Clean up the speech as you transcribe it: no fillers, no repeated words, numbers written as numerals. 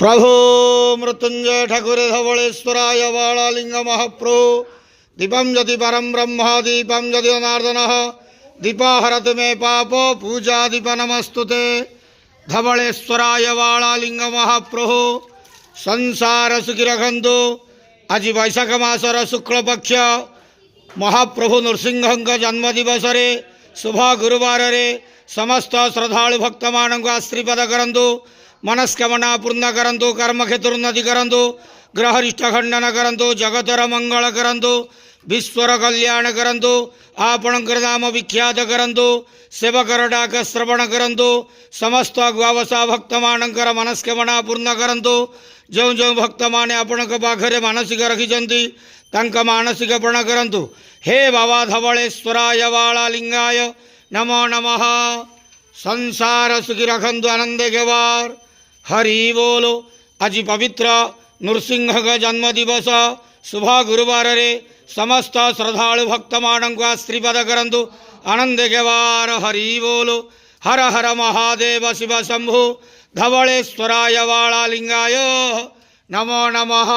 प्रभो मृत्युंजय ठाकुर धवलेश्वराय बालालिंग महाप्रभु दीपम यदि परम ब्रह्म दीपम यदि जनार्दन दीपाहरत मे पाप पूजा दीप नमस्तुते धवलेश्वराय बालालिंग महाप्रभु संसार सुखी रखंतु। आज वैशाख मासर शुक्ल पक्ष महाप्रभु नृसिंह जन्म दिवस शुभ गुरुवार समस्त श्रद्धालु भक्त मान आशीर्वाद करंतु। मनस्कामना पूर्ण करंतु। कर्मक्षेत्रोन्नति करंतु। ग्रहरिष्ठ खंडन करंतु। जगतर मंगल करंतु। विश्वर कल्याण करंतु। आपणकर नाम विख्यात करंतु। सेवकर डाक श्रवण करंतु। समस्त गुआवसा भक्त मानकर मनस्कामना पूर्ण करंतु। जो जो भक्त माने आपणक पाखरे मानसिक रखिछंती तांका मानसिक पूर्ण करंतु। हे बाबा धवलेश्वराय बालालिंगाय नमो नमः। संसार सुखी रखंतु आनंदे के वार हरि बोलो। आज पवित्र नृसिंह जन्म दिवस शुभ गुरुवार समस्त श्रद्धालु भक्त मान आशीर्वाद करंतु आनंद के वार हरि बोलो। हर हर महादेव शिव शंभु धवलेश्वराय बालालिंगाय नमो नमः।